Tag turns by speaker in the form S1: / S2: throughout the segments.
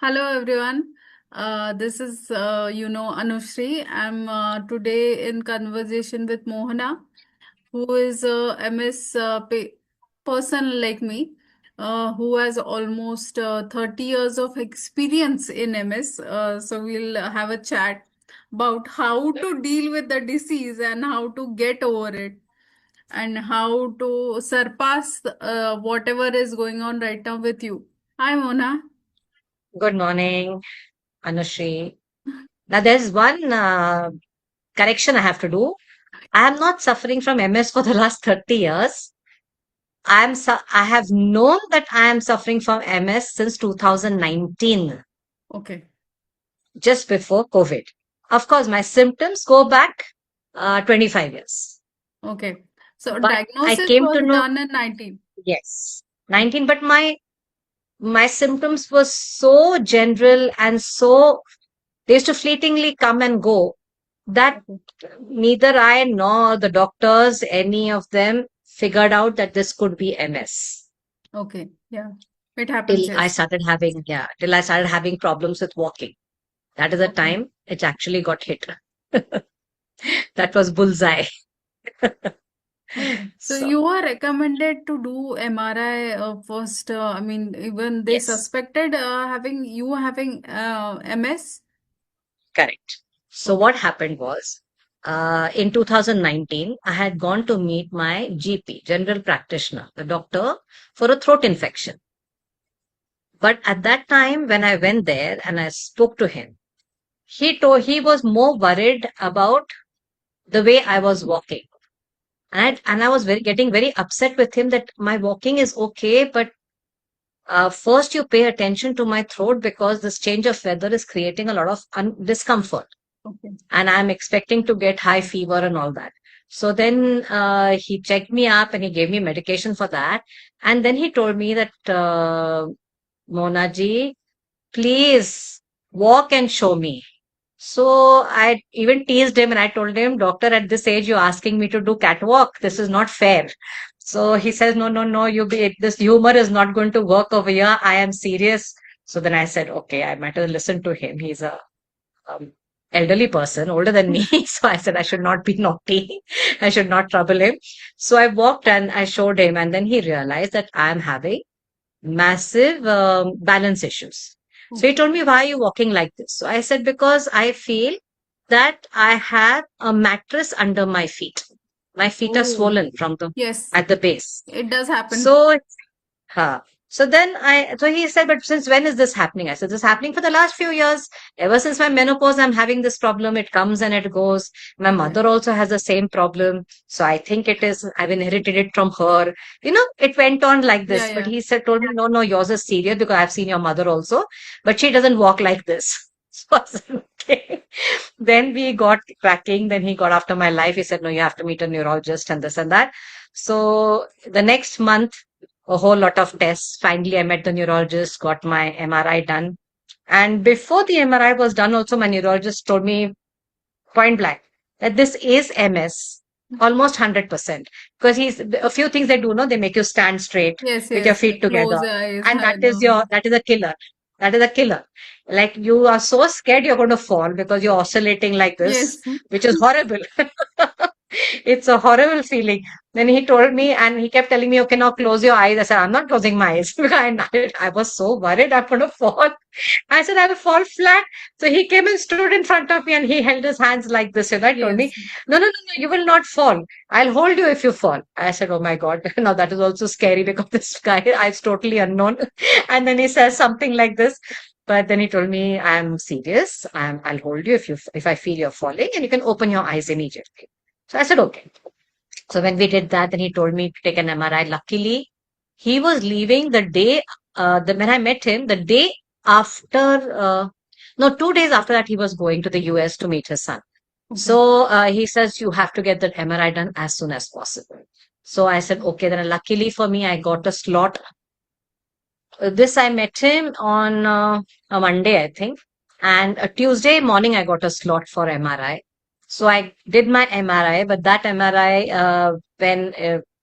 S1: Hello everyone. This is Anushri. I'm today in conversation with Mohana, who is a MS person like me, who has almost 30 years of experience in MS. So we'll have a chat about how to deal with the disease and how to get over it and how to surpass whatever is going on right now with you. Hi, Mona.
S2: Good morning, Anushri. Now, there's one correction I have to do. I am not suffering from MS for the last 30 years. I have known that I am suffering from MS since 2019,
S1: Okay.
S2: just before COVID. Of course, my symptoms go back 25 years.
S1: Okay. So
S2: But I
S1: diagnosis
S2: came to
S1: was
S2: know,
S1: done in 19.
S2: yes, 19, but my symptoms were so general and so they used to fleetingly come and go that
S1: Okay.
S2: neither I nor the doctors, any of them, figured out that this could be MS
S1: Okay. Yeah. It happens,
S2: till I
S1: yes.
S2: started having, yeah, till I started having problems with walking. That is the
S1: Okay.
S2: time it actually got hit. That was bullseye.
S1: Okay. So
S2: So,
S1: you are recommended to do MRI first. I mean, even they
S2: yes,
S1: suspected having MS.
S2: correct. So,
S1: Okay.
S2: what happened was, in 2019, I had gone to meet my GP, general practitioner, the doctor, for a throat infection. But at that time, when I went there and I spoke to him, he was more worried about the way I was walking. And I was getting very upset with him that my walking is okay, but first you pay attention to my throat because this change of weather is creating a lot of discomfort.
S1: Okay.
S2: And I'm expecting to get high fever and all that. So then he checked me up and he gave me medication for that. And then he told me that, Mona ji, please walk and show me. So I even teased him and I told him, Doctor, at this age, you're asking me to do catwalk. This is not fair. So he says, no, no, no, this humor is not going to work over here. I am serious. So then I said, okay, I might have listened to him. He's a um, elderly person, older than me. So I said, I should not be naughty. I should not trouble him. So I walked and I showed him. And then he realized that I am having massive balance issues. So he
S1: Okay.
S2: told me, why are you walking like this? So I said, because I feel that I have a mattress under my feet. My feet are
S1: Oh,
S2: swollen from the
S1: yes.
S2: at the base.
S1: It does happen.
S2: So Huh. So he said, but since when is this happening? I said, this is happening for the last few years. Ever since my menopause, I'm having this problem. It comes and it goes. My
S1: Okay.
S2: mother also has the same problem. So I think I've inherited it from her. It went on like
S1: Yeah,
S2: this. But
S1: yeah.
S2: he told me, no, no, yours is serious because I've seen your mother also, but she doesn't walk like this. So I said, okay. Then we got cracking. Then he got after my life. He said, no, you have to meet a neurologist and this and that. So the next month, a whole lot of tests. Finally, I met the neurologist, got my MRI done. And before the MRI was done, also, my neurologist told me point blank that this is MS, almost 100%. Because a few things they do, no, they make you stand straight
S1: Yes,
S2: with your
S1: yes.
S2: feet
S1: Close
S2: together.
S1: your eyes.
S2: And
S1: I know.
S2: that is a killer. That is a killer. Like you are so scared you're going to fall because you're oscillating like this,
S1: Yes.
S2: which is horrible. It's a horrible feeling. Then he told me, and he kept telling me, okay, now close your eyes. I said, I'm not closing my eyes. I was so worried I'm going to fall. I said, I will fall flat. So he came and stood in front of me and he held his hands like this. And I told me,
S1: Yes.
S2: no, no, no, no, you will not fall. I'll hold you if you fall. I said, oh my God. Now that is also scary because this guy is totally unknown. And then he says something like this. But then he told me, I'm serious. I'll hold you if I feel you're falling and you can open your eyes immediately. So I said, okay. So when we did that, then he told me to take an MRI. Luckily, he was leaving the day, when I met him, the day after, no, 2 days after that, he was going to the US to meet his son.
S1: Okay.
S2: So he says, you have to get that MRI done as soon as possible. So I said, okay, then luckily for me, I got a slot. I met him on a Monday, I think. And a Tuesday morning, I got a slot for MRI. So I did my MRI, but that MRI, when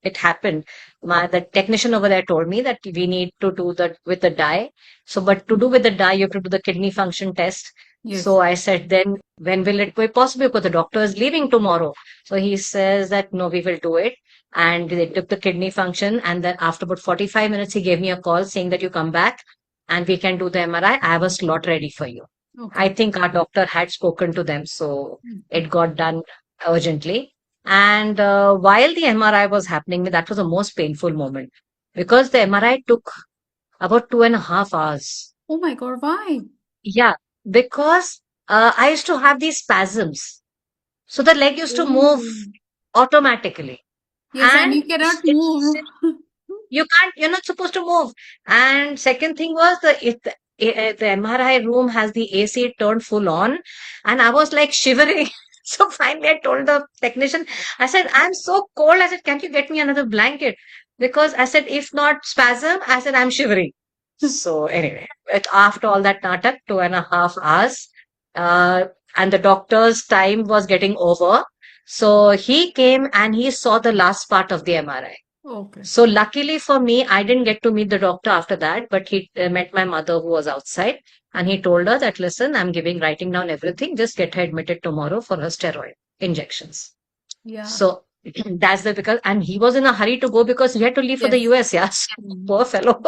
S2: it happened. The technician over there told me that we need to do that with the dye. So, but to do with the dye, you have to do the kidney function test. So
S1: Yes.
S2: I said, then when will it be possible? Because the doctor is leaving tomorrow. So he says that no, we will do it. And they took the kidney function. And then after about 45 minutes, he gave me a call saying that you come back and we can do the MRI. I have a slot ready for you. I
S1: Okay.
S2: think our doctor had spoken to them. So
S1: Mhm.
S2: it got done urgently. And while the MRI was happening, that was the most painful moment because the MRI took about 2.5 hours.
S1: Oh my God, why?
S2: Yeah, because I used to have these spasms. So the leg used to move
S1: Oh.
S2: automatically.
S1: Yes, and
S2: And
S1: you cannot move.
S2: you can't, you're not supposed to move. And second thing was the MRI room has the AC turned full on, and I was like shivering. So finally, I told the technician, I said, I'm so cold. I said, can't you get me another blanket? Because I said, if not spasm, I said, I'm shivering. So anyway, after all that natak, 2.5 hours, uh, and the doctor's time was getting over. So he came and he saw the last part of the MRI.
S1: Okay.
S2: So luckily for me, I didn't get to meet the doctor after that, but he met my mother who was outside and he told her that, listen, I'm writing down everything. Just get her admitted tomorrow for her steroid injections.
S1: Yeah.
S2: So that's the because, and he was in a hurry to go because he had to leave for the
S1: Yes.
S2: US. Yes,
S1: Mm.
S2: poor fellow.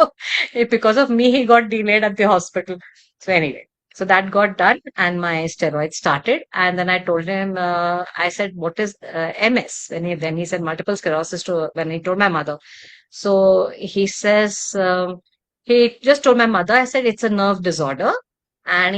S2: Because of me, he got delayed at the hospital. So anyway, so that got done and my steroid started. And then I told him, I said, what is MS? And then he said multiple sclerosis when he told my mother. So he says, he just told my mother, I said, it's a nerve disorder. And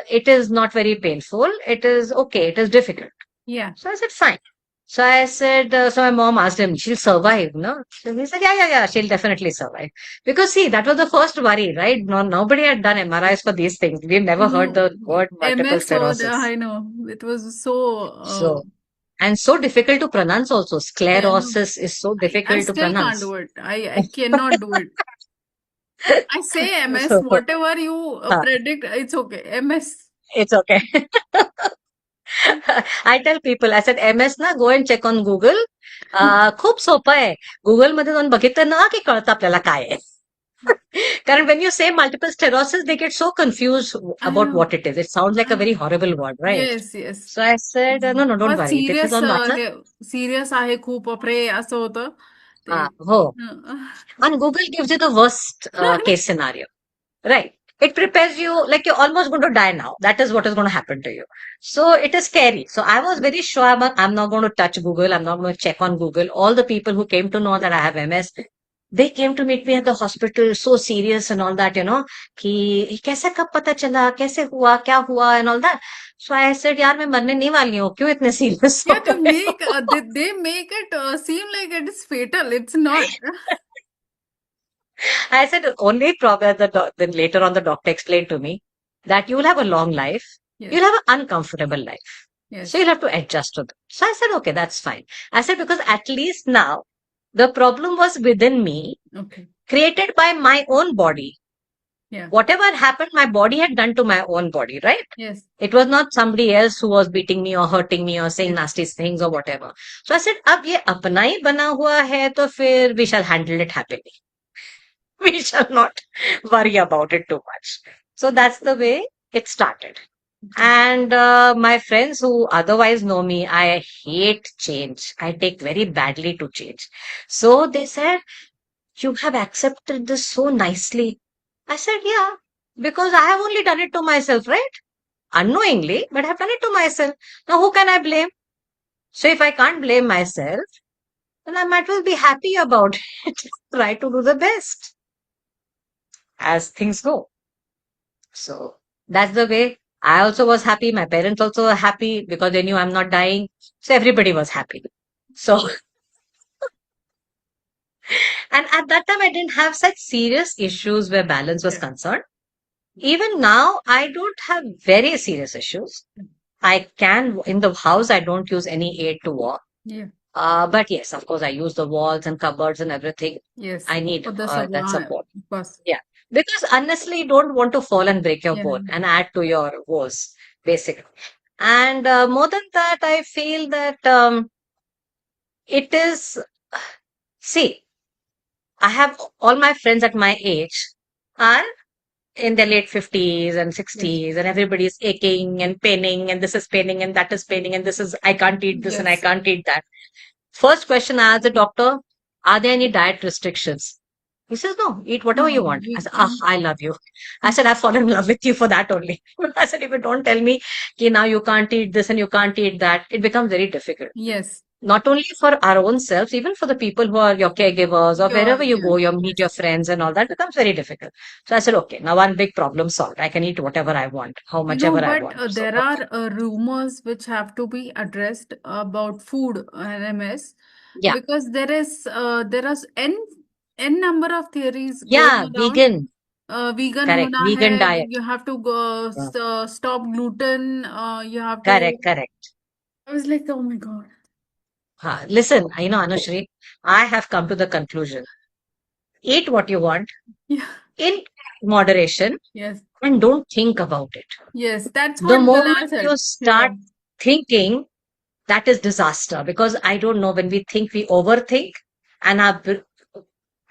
S2: it is not very painful. It is okay. It is difficult.
S1: Yeah.
S2: So I said, fine. So I said, so my mom asked him, she'll survive, no? So he said, yeah, she'll definitely survive. Because see, that was the first worry, right? No, nobody had done MRIs for these things. We've never heard
S1: No,
S2: the word multiple
S1: MS or
S2: sclerosis.
S1: I know. It was so
S2: So, and so difficult to pronounce also.
S1: yeah, no.
S2: Sclerosis is so
S1: I
S2: difficult to
S1: still can't do
S2: pronounce.
S1: it. I cannot do it. I say MS,
S2: So,
S1: whatever you
S2: huh,
S1: predict, it's okay. MS.
S2: it's okay. I tell people, I said, MS ना, go and check on Google. खूप सोपं आहे. Google मध्ये जाऊन बघितलं ना की कळतं आपल्याला काय आहे. Karan, when you say multiple sclerosis, they get so confused
S1: I
S2: about
S1: know.
S2: what it is. It sounds like a very horrible word, right?
S1: Yes yes
S2: So I said, no, no, don't
S1: बहुत
S2: worry. This is
S1: serious
S2: on WhatsApp.
S1: हे serious आहे खूप बापरे असं होतं ते
S2: Oh,
S1: hmm.
S2: and Google gives you the worst case scenario, right? It prepares you like you're almost going to die now. That is what is going to happen to you. So it is scary. So I was very sure I'm not going to touch Google. I'm not going to check on Google. All the people who came to know that I have MS, they came to meet me at the hospital, so serious and all that, कि कैसे कब पता चला, कैसे हुआ, क्या हुआ and all that. So I said, यार मैं मरने नहीं वाली हूँ, क्यों इतने serious
S1: Yeah,
S2: हो
S1: to
S2: रहे
S1: make
S2: हो?
S1: they make it seem like it is fatal. It's not.
S2: I said, only problem then later on the doctor explained to me that you will have a long life, you'll
S1: Yes,
S2: have an uncomfortable life. So
S1: yes.
S2: you'll have to adjust to that. So I said, okay, that's fine. I said, because at least now the problem was within me,
S1: Okay.
S2: created by my own body.
S1: Yeah.
S2: Whatever had happened, my body had done to my own body, right?
S1: Yes.
S2: It was not somebody else who was beating me or hurting me or saying
S1: Yes.
S2: nasty things or whatever. So I said, अब ये अपना ही बना हुआ है तो फिर we shall handle it happily. We shall not worry about it too much. So that's the way it started.
S1: Okay.
S2: And my friends who otherwise know me, I hate change. I take very badly to change. So they said, you have accepted this so nicely. I said, yeah, because I have only done it to myself, right? Unknowingly, but I've done it to myself. Now, who can I blame? So if I can't blame myself, then I might well be happy about it. Try to do the best as things go. So that's the way. I also was happy. My parents also were happy because they knew I'm not dying. So everybody was happy. So, and at that time, I didn't have such serious issues where balance was
S1: Yeah.
S2: concerned. Even now, I don't have very serious issues. I can, in the house, I don't use any aid to walk.
S1: Yeah.
S2: But yes, of course, I use the walls and cupboards and everything.
S1: Yes.
S2: I need
S1: For the
S2: that support.
S1: bus.
S2: Yeah. Because honestly, you don't want to fall and break your
S1: Yeah.
S2: bone and add to your woes, basically. And more than that, I feel that it is. See, I have all my friends at my age are in their late 50s and
S1: Yes.
S2: 60s, and everybody's aching and paining, and this is paining, and that is paining, and this is, I can't eat this and I
S1: Yes.
S2: can't eat that. First question I asked the doctor, are there any diet restrictions? He says, no, eat whatever
S1: No,
S2: you want. I
S1: we
S2: said, ah,
S1: can.
S2: I love you. I said, I've fallen in love with you for that only. I said, if you don't tell me, okay, now you can't eat this and you can't eat that, it becomes very difficult.
S1: Yes.
S2: Not only for our own selves, even for the people who are your caregivers or
S1: Your,
S2: wherever you
S1: yeah.
S2: go, you meet
S1: Yes.
S2: your friends and all that becomes very difficult. So I said, okay, now one big problem solved. I can eat whatever I want, how much ever I
S1: But
S2: want. So
S1: there
S2: perfect.
S1: are rumors which have to be addressed about food and MS,
S2: Yeah,
S1: because there is n number of theories going
S2: yeah,
S1: around.
S2: vegan,
S1: Vegan
S2: correct,
S1: होना
S2: vegan
S1: है,
S2: diet.
S1: you have to go
S2: Uh,
S1: stop gluten. You have to.
S2: correct, correct.
S1: I was like, oh my God.
S2: Listen, Anushri, I have come to the conclusion. Eat what you want
S1: Yeah.
S2: in moderation
S1: Yes.
S2: and don't think about it.
S1: Yes. That's
S2: The
S1: what
S2: moment
S1: Bilal said.
S2: you
S1: Yeah.
S2: start thinking, that is disaster, because I don't know, when we think, we overthink, and our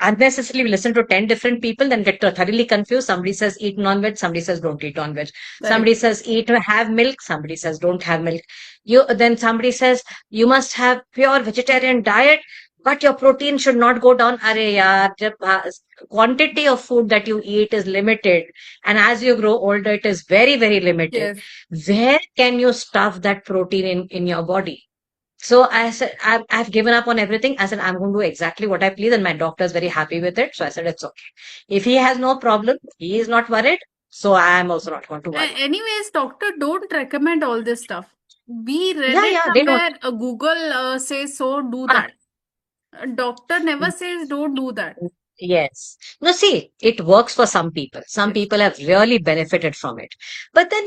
S2: unnecessarily we listen to 10 different people, then get thoroughly confused. Somebody says eat non-veg, somebody says don't eat non-veg.
S1: Correct.
S2: Somebody says eat, have milk, somebody says don't have milk. You then somebody says you must have pure vegetarian diet, but your protein should not go down. Arey yaar, quantity of food that you eat is limited, and as you grow older it is very, very limited.
S1: Yes.
S2: Where can you stuff that protein in your body? So I said, I've given up on everything. I said, I'm going to do exactly what I please. And my doctor is very happy with it. So I said, it's okay. If he has no problem, he is not worried. So I'm also not going to worry.
S1: Anyways, doctor don't recommend all this stuff. We read
S2: Yeah,
S1: it
S2: yeah, they don't.
S1: somewhere. Google says so. Do
S2: Ah,
S1: that. A doctor never says don't do that.
S2: yes. No, see, it works for some people. Some
S1: Yes.
S2: people have really benefited from it. But then,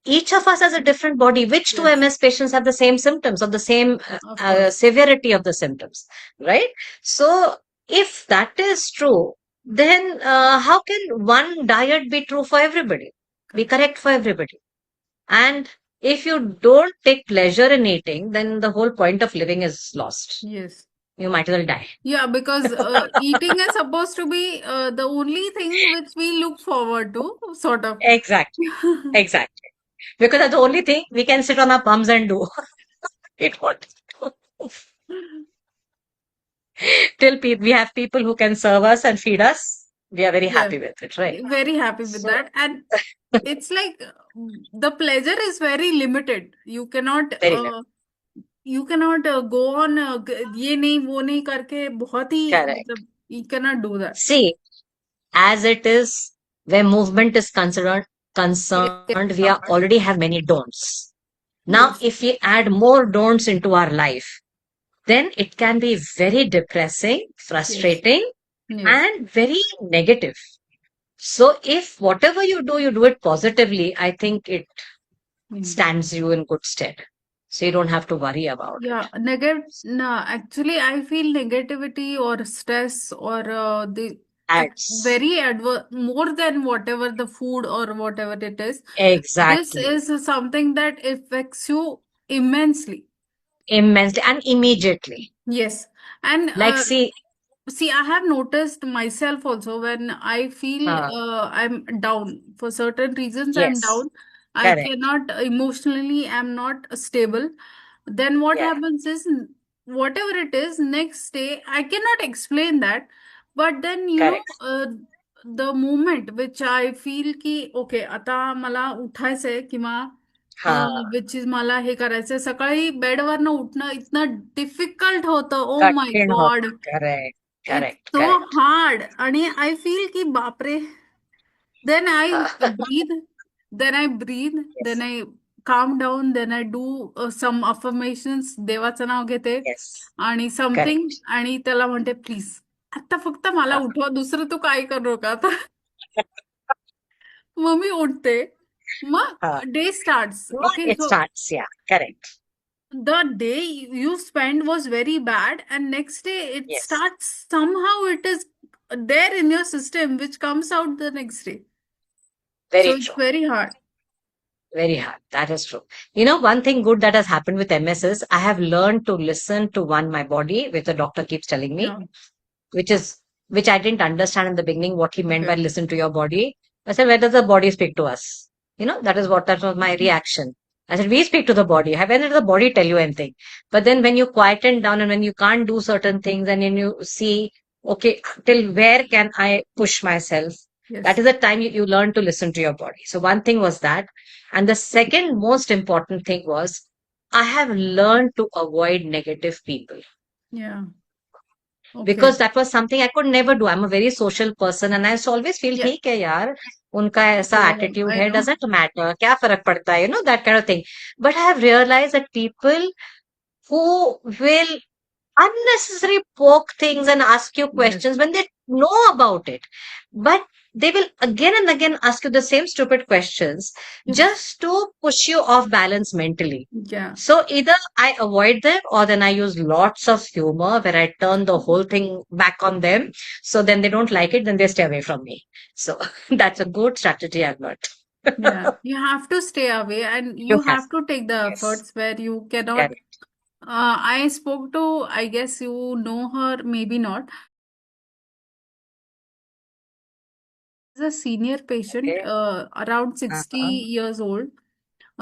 S2: each of us has a different body. Which two
S1: Yes.
S2: MS patients have the same symptoms or the same
S1: Of course.
S2: severity of the symptoms, right? So, if that is true, then how can one diet be true for everybody, be
S1: Correct.
S2: correct for everybody? And if you don't take pleasure in eating, then the whole point of living is lost.
S1: Yes.
S2: You might as well die.
S1: Yeah, because eating is supposed to be the only thing which we look forward to, sort of.
S2: Exactly. Exactly. Because that's the only thing we can sit on our bums and do. It won't. We have people who can serve us and feed us, we are very
S1: Yeah,
S2: happy with it, right?
S1: very happy with
S2: So,
S1: that. And it's like the pleasure is very limited.
S2: very good.
S1: You cannot go on ये नहीं वो नहीं करके बहुत ही
S2: Correct.
S1: मतलब you cannot do that.
S2: See, as it is, where movement is
S1: Yes,
S2: concerned,
S1: yes,
S2: we already have many don'ts. Now,
S1: yes,
S2: if we add more don'ts into our life, then it can be very depressing,
S1: yes,
S2: frustrating,
S1: yes.
S2: and very negative. So if whatever you do it positively, I think it
S1: Mm.
S2: stands you in good stead. So you don't have to worry about it.
S1: Yeah, no, actually, I feel negativity or stress or the
S2: Ads.
S1: very adverse more than whatever the food or whatever it is. This
S2: Exactly.
S1: is something that affects you immensely.
S2: Immensely and immediately.
S1: Yes, and
S2: Like, see,
S1: see, I have noticed myself also when I feel
S2: uh,
S1: I'm down for certain reasons. I'm
S2: yes,
S1: down. I
S2: correct.
S1: cannot emotionally. I'm not stable. Then what
S2: Yeah,
S1: happens is whatever it is next day I cannot explain that, but then
S2: correct.
S1: the moment which I feel की okay आता मला उठायचंय किंवा
S2: Ha,
S1: which is मला हे करायचंय सकाळी बेडवरनं उठणं इतकं difficult होतं oh my
S2: katin hota.
S1: God
S2: Correct,
S1: it's
S2: correct,
S1: so
S2: correct.
S1: Hard आणि आय फील की बापरे then I breathe, then I breathe, then
S2: Yes,
S1: I calm down, then I do some affirmations, देवाचं नाव घेते
S2: yes,
S1: आणि something
S2: correct.
S1: आणि त्याला म्हणते please आता फक्त मला
S2: Ha,
S1: उठवा दुसरं तू काय करू नका आता मग मी उठते
S2: ha.
S1: Mug day starts
S2: No,
S1: okay
S2: it
S1: so
S2: starts, yeah, correct.
S1: the day you spent was very bad and next day it
S2: Yes,
S1: starts somehow it is there in your system which comes out the next day, so
S2: very
S1: it's
S2: true.
S1: very hard.
S2: Very hard. That is true. You know, one thing good that has happened with MS is I have learned to listen to my body, which the doctor keeps telling me,
S1: Yeah.
S2: which is which I didn't understand in the beginning what he meant by
S1: Okay.
S2: listen to your body. I said, where does the body speak to us? You know, that was my reaction. I said, we speak to the body. When did the body tell you anything? But then when you quieten down and when you can't do certain things and then you see, okay, till where can I push myself? That
S1: Yes.
S2: is the time you learn to listen to your body. So one thing was that. And the second most important thing was I have learned to avoid negative people
S1: Yeah. Okay.
S2: because that was something I could never do. I'm a very social person and I used to always feel
S1: Yeah.
S2: ठीक है यार उनका ऐसा
S1: Yeah.
S2: attitude
S1: I
S2: है
S1: know.
S2: doesn't matter क्या फर्क पड़ता है that kind of thing. But I have realized that people who will unnecessary poke things and ask you
S1: Yes.
S2: questions when they know about it. But they will again and again ask you the same stupid questions
S1: Yes.
S2: just to push you off balance mentally.
S1: Yeah.
S2: So either I avoid them or then I use lots of humor where I turn the whole thing back on them. So then they don't like it, then they stay away from me. So that's a good strategy I've learned.
S1: Yeah. You have to stay away and
S2: You
S1: you
S2: have.
S1: have to take the
S2: Yes.
S1: efforts where you cannot.
S2: Correct.
S1: I spoke to, I guess you know her, maybe not. Is a senior patient,
S2: Okay.
S1: around 60
S2: Uh-huh.
S1: years old,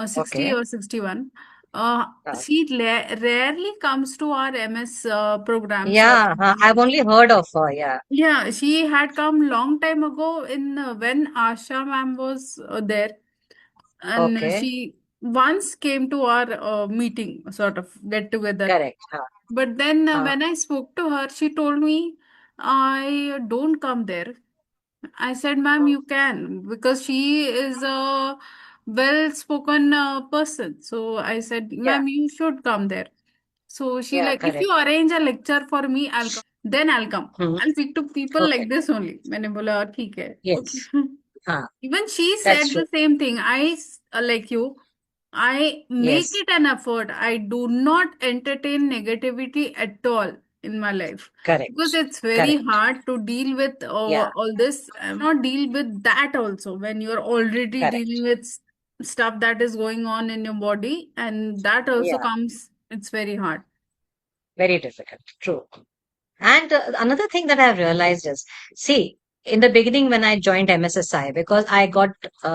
S1: 60
S2: Okay.
S1: or 61.
S2: Uh,
S1: She rarely comes to our MS programs or
S2: yeah. I've
S1: something.
S2: only heard of her. Yeah.
S1: Yeah, she had come long time ago in when Asha ma'am was there, and
S2: Okay.
S1: she once came to our meeting, sort of get together.
S2: Correct.
S1: But then
S2: Uh,
S1: when I spoke to her, she told me I don't come there. I said, ma'am, you can because she is a well-spoken person. So I said,
S2: yeah.
S1: ma'am, you should come there. So she
S2: Yeah.
S1: like, if you
S2: Correct.
S1: arrange a lecture for me, I'll come. Then I'll come.
S2: Hmm.
S1: I'll speak to people
S2: Okay.
S1: like this only. मैंने बोला ठीक है. Okay.
S2: Yes.
S1: Even she
S2: That's
S1: said
S2: true.
S1: the same thing. Like you, I make
S2: Yes.
S1: it an effort. I do not entertain negativity at all in my life because
S2: Correct.
S1: it's very
S2: Correct.
S1: hard to deal with
S2: Yeah.
S1: all this. Not deal with that also when you're already
S2: Correct.
S1: dealing with stuff that is going on in your body, and that also
S2: Yeah.
S1: comes. It's very hard.
S2: Very difficult. True. And another thing that I've realized is, see, in the beginning when I joined MSSI, because I got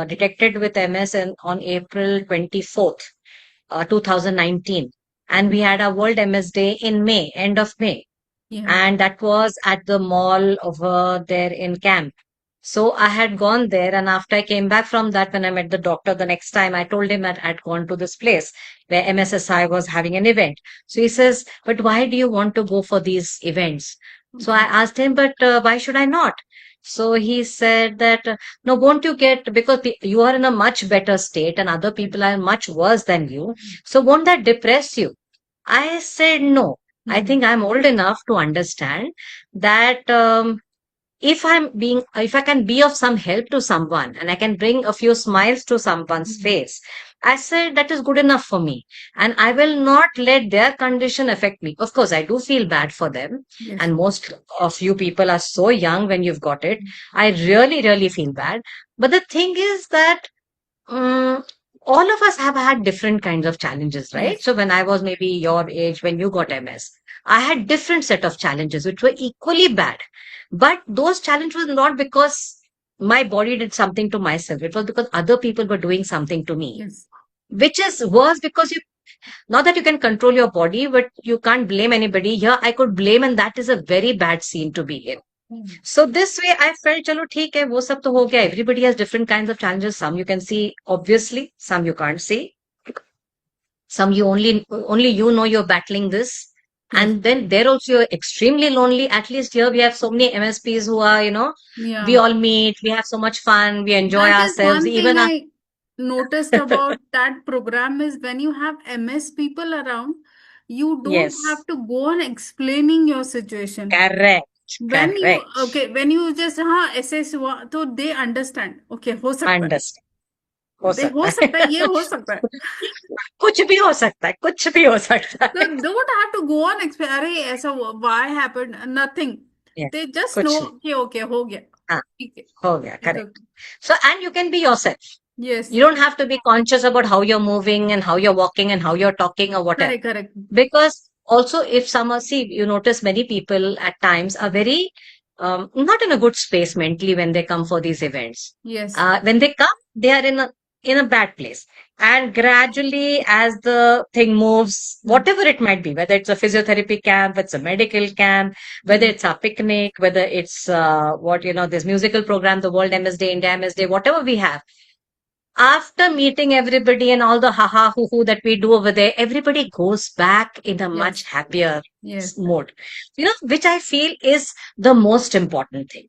S2: detected with MS on April 24th, 2019, and we had a World MS Day in May, end of May.
S1: Yeah.
S2: And that was at the mall over there in camp. So I had gone there, and after I came back from that, when I met the doctor the next time, I told him that I'd gone to this place where MSSI was having an event. So he says, "But why do you want to go for these events?" So I
S1: Okay.
S2: asked him, "But why should I not?" So he said that, "No, won't you get, because you are in a much better state and other
S1: Yes.
S2: people are much worse than you. So won't that depress you?" I said, no, I
S1: Hmm.
S2: think I'm old enough to understand that if I can be of some help to someone and I can bring a few smiles to someone's
S1: Hmm.
S2: face, I said that is good enough for me. And I will not let their condition affect me. Of course, I do feel bad for them.
S1: Yes.
S2: And most of you people are so young when you've got it. I really, really feel bad. But the thing is that Mm, all of us have had different kinds of challenges, right?
S1: Yes.
S2: So when I was maybe your age, when you got MS, I had different set of challenges which were equally bad. But those challenges were not because my body did something to myself. It was because other people were doing something to me,
S1: Yes.
S2: which is worse because you, not that you can control your body, but you can't blame anybody. Here I could blame, and that is a very bad scene to be in.
S1: Hmm.
S2: So this way I felt चलो ठीक है वो सब तो हो गया. Everybody has different kinds of challenges. Some you can see obviously, some you can't see. Some you only you know you're battling this.
S1: Yes.
S2: And then they're also you're extremely lonely. At least here we have so many MSPs who are, we
S1: Yeah.
S2: all meet, we have so much fun, we enjoy
S1: That is
S2: ourselves.
S1: one thing
S2: Even
S1: I noticed about that program is when you have MS people around, you don't
S2: yes,
S1: have to go on explaining your situation.
S2: correct,
S1: When you
S2: correct.
S1: when you just हाँ ऐसे ऐसे हुआ तो they understand. Okay, हो सकता है.
S2: Understand. हो
S1: They हो
S2: सकता
S1: सकता है
S2: है.
S1: ये हो सकता है.
S2: कुछ भी हो सकता है, कुछ भी हो सकता
S1: So
S2: है.
S1: don't have to go on explain. अरे ऐसा हुआ, why happened? Nothing.
S2: Yes,
S1: They just know
S2: कुछ नहीं.
S1: कि okay हो गया.
S2: हाँ,
S1: ठीक है.
S2: हो गया,
S1: It's
S2: correct.
S1: okay.
S2: So, and you can be yourself.
S1: Yes.
S2: You don't have to be conscious about how you're moving and how you're walking and how you're talking or whatever.
S1: Correct, correct.
S2: Because also, if someone, see, you notice many people at times are very not in a good space mentally when they come for these events.
S1: Yes.
S2: When they come, they are in a bad place. And gradually, as the thing moves,
S1: Mm,
S2: whatever it might be, whether it's a physiotherapy camp, whether it's a medical camp, whether
S1: mm,
S2: it's a picnic, whether it's this musical program, the World MS Day, India MS Day, whatever we have, after meeting everybody and all the haha hoo hoo that we do over there, everybody goes back in a much
S1: yes.
S2: happier
S1: Yes.
S2: mode, which I feel is the most important thing,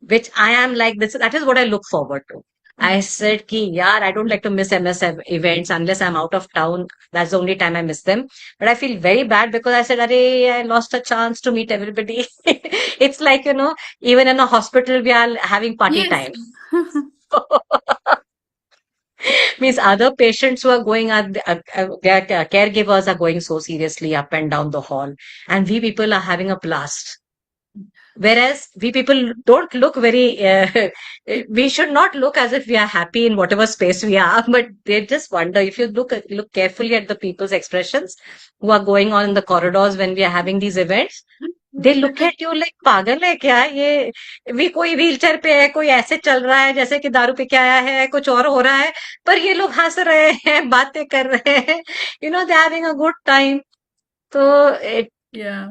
S2: which I am like this. That is what I look forward to. I
S1: Mm.
S2: said, ki, yaar, I don't like to miss events unless I'm out of town. That's the only time I miss them. But I feel very bad because I said, Arey, I lost a chance to meet everybody. It's like, even in a hospital, we are having party
S1: Yes.
S2: time. Means other patients who are going their caregivers are going so seriously up and down the hall, and we people are having a blast. Whereas we people don't look very, we should not look as if we are happy in whatever space we are, but they just wonder. If you look carefully at the people's expressions who are going on in the corridors when we are having these events, they look at you like पागल है क्या ये भी कोई wheel chair पे है कोई ऐसे चल रहा है जैसे कि दारू पी के आया है कुछ और हो रहा है पर ये लोग हंस रहे हैं बातें कर रहे हैं they having a good time तो
S1: Yeah.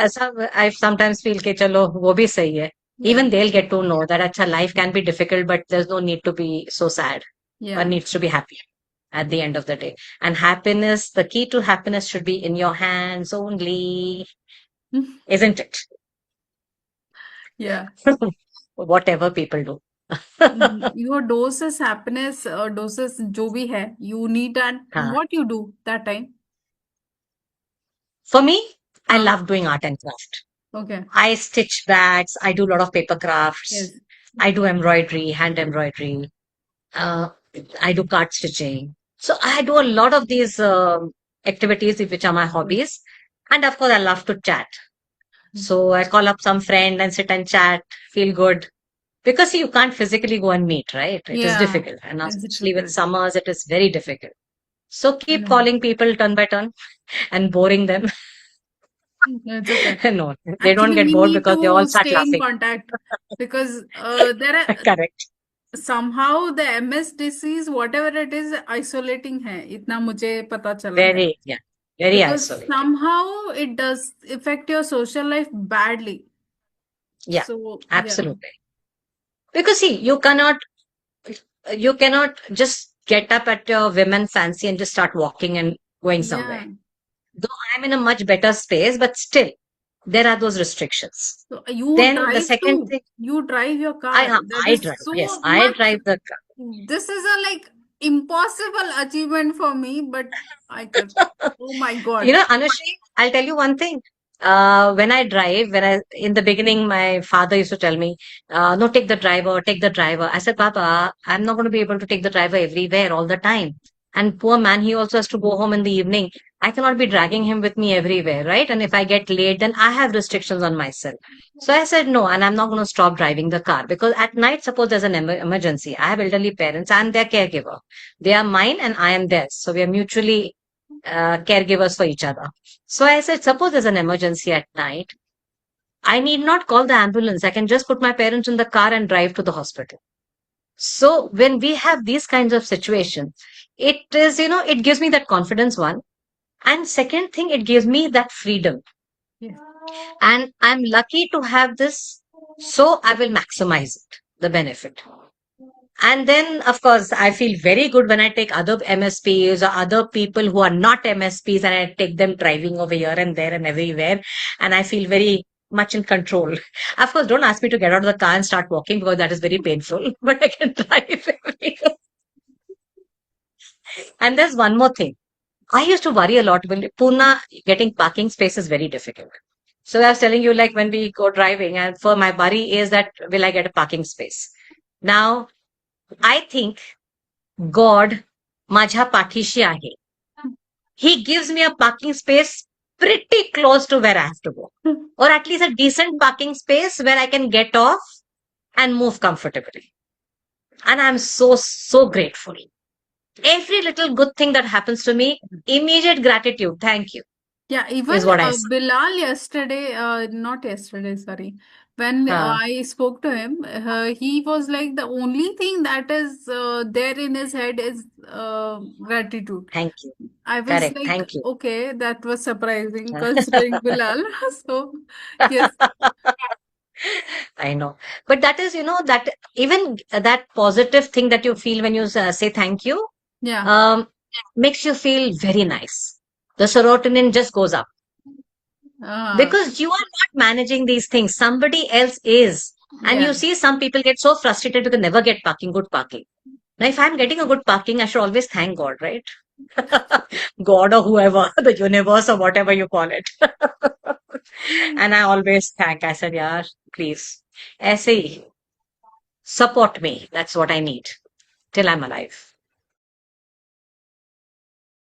S2: ऐसा आई समटाइम्स फील कि चलो वो भी सही है
S1: Yeah.
S2: even they'll get to know that अच्छा life can be difficult but there's no need to be so sad one
S1: Yeah.
S2: needs to be happy at the end of the day and happiness the key to happiness should be in your hands only isn't it
S1: Yeah.
S2: whatever people do.
S1: Your doses happiness, doses जो भी है, you need and
S2: हाँ.
S1: what you do that time.
S2: For me, I
S1: हाँ.
S2: love doing art and craft.
S1: Okay.
S2: I stitch bags. I do a lot of paper crafts.
S1: Yes.
S2: I do embroidery, hand embroidery. Uh, I do card stitching. So I do a lot of these activities which are my hobbies. And of course, I love to chat. So I call up some friend and sit and chat, feel good. Because see, you can't physically go and meet, right? It is
S1: Yeah.
S2: difficult. And
S1: It's
S2: especially with
S1: difficult.
S2: summers, it is very difficult. So keep
S1: No,
S2: calling people turn by turn and boring them.
S1: it's okay.
S2: No, they don't
S1: Actually,
S2: get
S1: we
S2: bored
S1: need
S2: because they all
S1: to
S2: start
S1: stay in
S2: laughing.
S1: contact because there are
S2: Correct.
S1: somehow the MS disease, whatever it is, isolating है. इतना मुझे पता चला है.
S2: Very, yeah, very
S1: Because
S2: isolating.
S1: somehow it does affect your social life badly.
S2: Yeah,
S1: So, yeah.
S2: absolutely. Because see, you cannot just get up at your women fancy and just start walking and going somewhere.
S1: Yeah.
S2: Though I'm in a much better space, but still there are those restrictions.
S1: So you
S2: Then the
S1: drive
S2: second
S1: too.
S2: thing,
S1: You drive your
S2: I
S1: car. That
S2: I
S1: is
S2: drive. Yes,
S1: so
S2: I
S1: much.
S2: drive the
S1: This is a like impossible achievement for me, but I could. Oh my God.
S2: Anushri, I'll tell you one thing. When I drive, in the beginning, my father used to tell me, no, take the driver, take the driver. I said, Papa, I'm not going to be able to take the driver everywhere all the time. And poor man, he also has to go home in the evening. I cannot be dragging him with me everywhere, right? And if I get late, then I have restrictions on myself. So I said, no, and I'm not going to stop driving the car because at night, suppose there's an emergency. I have elderly parents. I'm their caregiver. They are mine and I am theirs. So we are mutually caregivers for each other. So I said, suppose there's an emergency at night, I need not call the ambulance. I can just put my parents in the car and drive to the hospital. So when we have these kinds of situations, it is, it gives me that confidence, one. And second thing, it gives me that freedom.
S1: Yes.
S2: And I'm lucky to have this. So I will maximize it, the benefit. And then, of course, I feel very good when I take other MSPs or other people who are not MSPs and I take them driving over here and there and everywhere. And I feel very much in control. Of course, don't ask me to get out of the car and start walking because that is very painful, but I can drive everywhere. And there's one more thing. I used to worry a lot when Pune getting parking space is very difficult. So I was telling you, like when we go driving, and for my worry is that will I get a parking space? Now, I think God माझ्या पाठीशी आहे. He gives me a parking space pretty close to where I have to go, or at least a decent parking space where I can get off and move comfortably. And I'm so, so grateful. Every little good thing that happens to me, immediate gratitude. Thank you,
S1: Yeah, even
S2: is what I say.
S1: Bilal yesterday, not yesterday, sorry. When
S2: Huh.
S1: I spoke to him, he was like the only thing that is there in his head is gratitude.
S2: Thank you.
S1: I was
S2: Correct.
S1: like,
S2: Thank you.
S1: okay, that was surprising considering Bilal. So, yes,
S2: I know. But that is, that even that positive thing that you feel when you say thank you,
S1: yeah,
S2: um, makes you feel very nice. The serotonin just goes up
S1: uh,
S2: because you are not managing these things. Somebody else is. And
S1: yeah.
S2: you see, some people get so frustrated they never get parking, good parking. Now, if I'm getting a good parking, I should always thank God, right? God or whoever, the universe or whatever you call it. And I always thank. I said, yeah, please. ऐसे ही support me. That's what I need till I'm alive.